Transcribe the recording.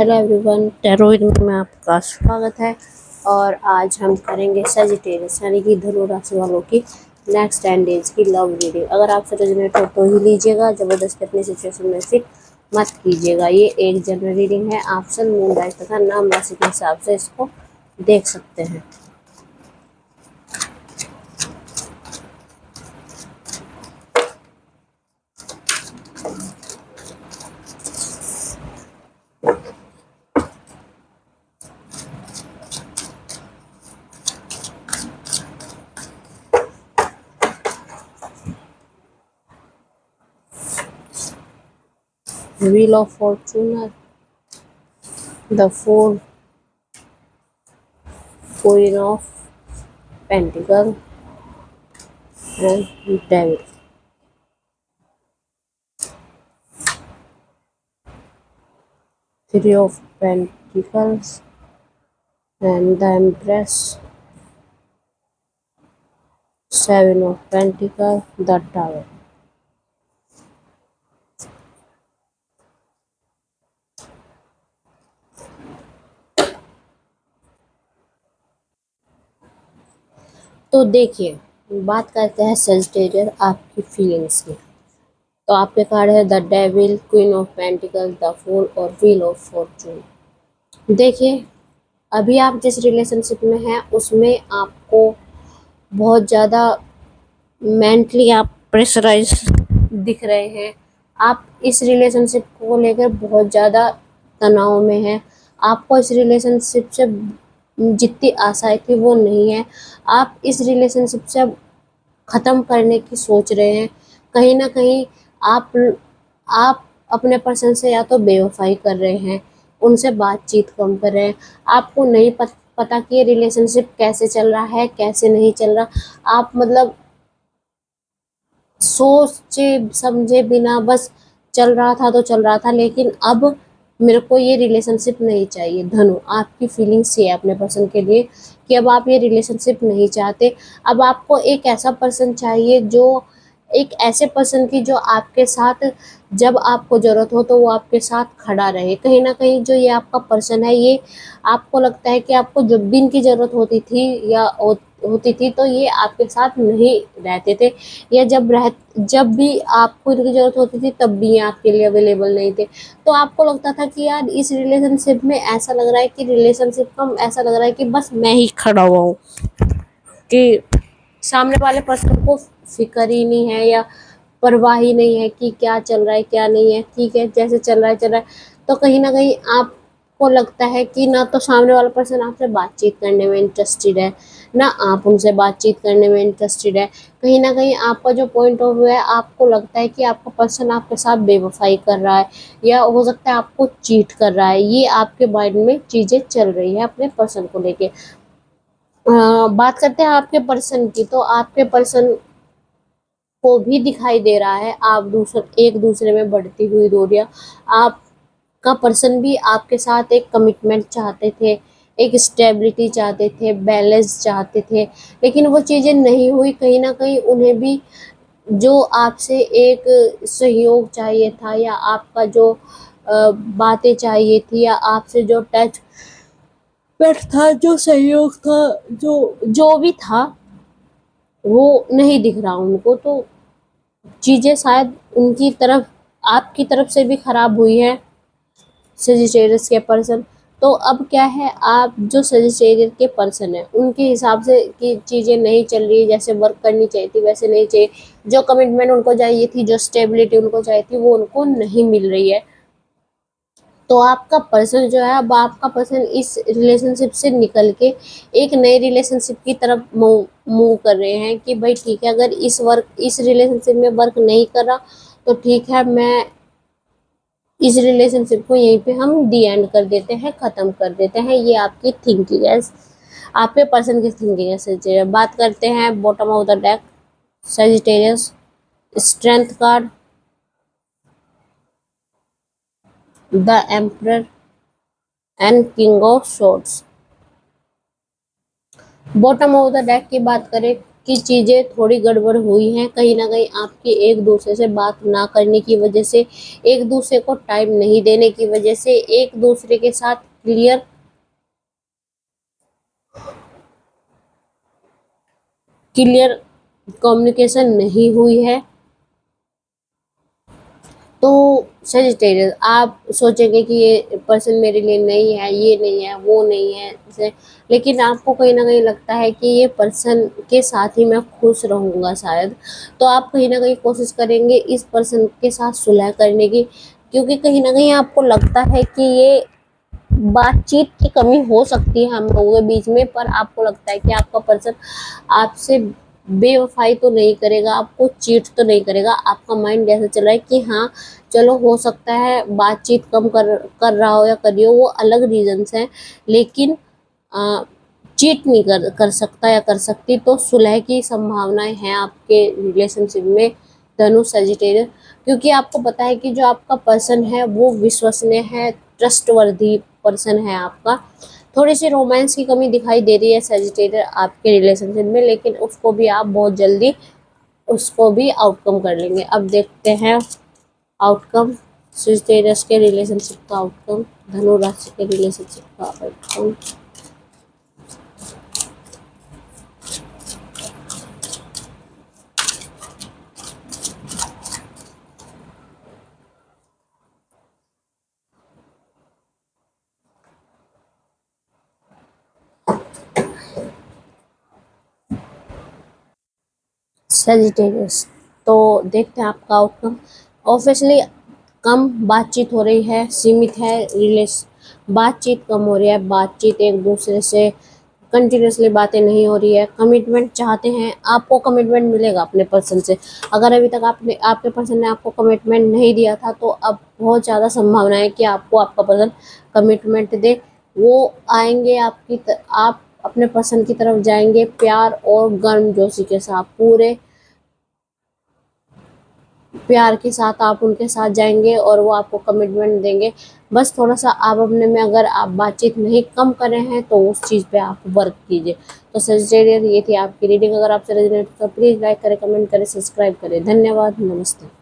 Hello everyone, tarot reading में आपका स्वागत है। और आज हम करेंगे सजिटेरियस यानी कि धनु राशि वालों की नेक्स्ट 10 डेज की लव रीडिंग। अगर आपसे रेजोनेट हो तो ही लीजिएगा, जबरदस्ती अपनी सिचुएशन में फिट मत कीजिएगा। ये एक जनरल रीडिंग है, आप सन मून राशि तथा नाम राशि के हिसाब से इसको देख सकते हैं। Wheel of Fortune, the Four, Queen of Pentacles and Devil. Three of Pentacles and the Empress. Seven of Pentacles, the Tower. तो देखिए, बात करते हैं सजिटेरियस आपकी फीलिंग्स की। तो आपके कार्ड है the devil, queen of pentacle, the fool और व्हील ऑफ फॉर्चून। देखिए, अभी आप जिस रिलेशनशिप में हैं उसमें आपको बहुत ज़्यादा मेंटली आप प्रेशराइज दिख रहे हैं। आप इस रिलेशनशिप को लेकर बहुत ज़्यादा तनाव में हैं। आपको इस रिलेशनशिप से जितनी आशाएं थी वो नहीं है। आप इस रिलेशनशिप से ख़त्म करने की सोच रहे हैं। कहीं ना कहीं आप अपने पर्सन से या तो बेवफाई कर रहे हैं, उनसे बातचीत कम कर रहे हैं। आपको नहीं पता कि ये रिलेशनशिप कैसे चल रहा है, कैसे नहीं चल रहा। आप मतलब सोचे समझे बिना बस चल रहा था तो चल रहा था, लेकिन अब मेरे को ये रिलेशनशिप नहीं चाहिए। धनु, आपकी फीलिंग्स ये है अपने पर्सन के लिए कि अब आप ये रिलेशनशिप नहीं चाहते। अब आपको एक ऐसा पर्सन चाहिए, जो एक ऐसे पर्सन की जो आपके साथ जब आपको ज़रूरत हो तो वो आपके साथ खड़ा रहे। कहीं ना कहीं जो ये आपका पर्सन है, ये आपको लगता है कि आपको जब भी इनकी ज़रूरत होती थी या होती थी तो ये आपके साथ नहीं रहते थे, या जब भी आपको इनकी ज़रूरत होती थी तब भी ये आपके लिए अवेलेबल नहीं थे। तो आपको लगता था कि यार इस रिलेशनशिप में ऐसा लग रहा है कि रिलेशनशिप का ऐसा लग रहा है कि बस मैं ही खड़ा हुआ हूँ, कि सामने वाले पर्सन को फिक्र ही नहीं है या परवाह ही नहीं है कि क्या चल रहा है क्या नहीं है। ठीक है, जैसे चल रहा है चल रहा है। तो कहीं ना कहीं आपको लगता है कि ना तो सामने वाला पर्सन आपसे बातचीत करने में इंटरेस्टेड है, ना आप उनसे बातचीत करने में इंटरेस्टेड है। कहीं ना कहीं आपका जो पॉइंट ऑफ व्यू है, आपको लगता है कि आपका पर्सन आपके साथ बेवफाई कर रहा है, या हो सकता है आपको चीट कर रहा है। ये आपके माइंड में चीज़ें चल रही है अपने पर्सन को लेके। बात करते हैं आपके पर्सन की, तो आपके पर्सन को भी दिखाई दे रहा है आप एक दूसरे में बढ़ती हुई दूरियां। आपका पर्सन भी आपके साथ एक कमिटमेंट चाहते थे, एक स्टेबिलिटी चाहते थे, बैलेंस चाहते थे, लेकिन वो चीज़ें नहीं हुई। कहीं ना कहीं उन्हें भी जो आपसे एक सहयोग चाहिए था, या आपका जो बातें चाहिए थी, या आपसे जो टच पेट था, जो सहयोग था, जो जो भी था, वो नहीं दिख रहा उनको। तो चीज़ें शायद उनकी तरफ आपकी तरफ से भी खराब हुई है सजिटेरियस के पर्सन। तो अब क्या है, आप जो सजिटेरियस के पर्सन है उनके हिसाब से कि चीज़ें नहीं चल रही जैसे वर्क करनी चाहिए थी वैसे नहीं चाहिए। जो कमिटमेंट उनको चाहिए थी, जो स्टेबिलिटी उनको चाहिए थी, वो उनको नहीं मिल रही है। तो आपका पर्सन जो है, अब आपका पर्सन इस रिलेशनशिप से निकल के एक नए रिलेशनशिप की तरफ मूव कर रहे हैं कि भाई ठीक है, अगर इस रिलेशनशिप में वर्क नहीं कर रहा तो ठीक है, मैं इस रिलेशनशिप को यहीं पे हम दी एंड कर देते हैं, ख़त्म कर देते हैं। ये आपकी थिंकिंग है, आपके पर्सन की थिंकिंग है सजिटेरियस। बात करते हैं bottom of the deck Sagittarius. Strength card, the emperor and king of swords. Bottom of the deck की बात करें, आपकी चीज़ें थोड़ी गड़बड़ हुई हैं, कहीं न कहीं आपकी एक दूसरे से बात ना करने की वजह से, एक दूसरे को टाइम नहीं देने की वजह से, एक दूसरे के साथ क्लियर कम्युनिकेशन नहीं हुई है। तो सजिटेरियस आप सोचेंगे कि ये पर्सन मेरे लिए नहीं है, ये नहीं है, वो नहीं है, जैसे, लेकिन आपको कहीं न कहीं लगता है कि ये पर्सन के साथ ही मैं खुश रहूँगा शायद। तो आप कहीं न कहीं कोशिश करेंगे इस पर्सन के साथ सुलह करने की, क्योंकि कहीं न कहीं आपको लगता है कि ये बातचीत की कमी हो सकती है हम लोगों के बीच में, पर आपको लगता है कि आपका पर्सन आपसे बेवफाई तो नहीं करेगा, आपको चीट तो नहीं करेगा। आपका माइंड ऐसा चल रहा है कि हाँ, चलो हो सकता है बातचीत कम कर रहा हो या कर रही हो, वो अलग रीजंस हैं, लेकिन चीट नहीं कर सकता या कर सकती। तो सुलह की संभावनाएं हैं आपके रिलेशनशिप में, धनु सजिटेरियस, क्योंकि आपको पता है कि जो आपका पर्सन है वो विश्वसनीय है, ट्रस्टवर्दी पर्सन है आपका। थोड़ी सी रोमांस की कमी दिखाई दे रही है सजिटेरियस आपके रिलेशनशिप में, लेकिन उसको भी आप बहुत जल्दी उसको भी आउटकम कर लेंगे। अब देखते हैं आउटकम, सजिटेरियस के रिलेशनशिप का आउटकम, धनु राशि के रिलेशनशिप का आउटकम। सजिटेरियस, तो देखते हैं आपका आउटकम। ऑब्वियसली कम बातचीत हो रही है, सीमित है बातचीत कम हो रही है, बातचीत एक दूसरे से कंटिन्यूसली बातें नहीं हो रही है। कमिटमेंट चाहते हैं, आपको कमिटमेंट मिलेगा अपने पर्सन से। अगर अभी तक आपने आपके पर्सन ने आपको कमिटमेंट नहीं दिया था, तो अब बहुत ज़्यादा संभावना है कि आपको आपका पर्सन कमिटमेंट दे। वो आएंगे आप अपने पर्सन की तरफ जाएंगे प्यार और गर्मजोशी के साथ, पूरे प्यार के साथ आप उनके साथ जाएंगे और वो आपको कमिटमेंट देंगे। बस थोड़ा सा आप अपने में, अगर आप बातचीत नहीं कम कर रहे हैं, तो उस चीज़ पे आप वर्क कीजिए। तो सजेस्टेड ये थी आपकी रीडिंग। अगर आपसे रेजोनेट तो प्लीज़ लाइक करें, कमेंट करें, सब्सक्राइब करें। धन्यवाद, नमस्ते।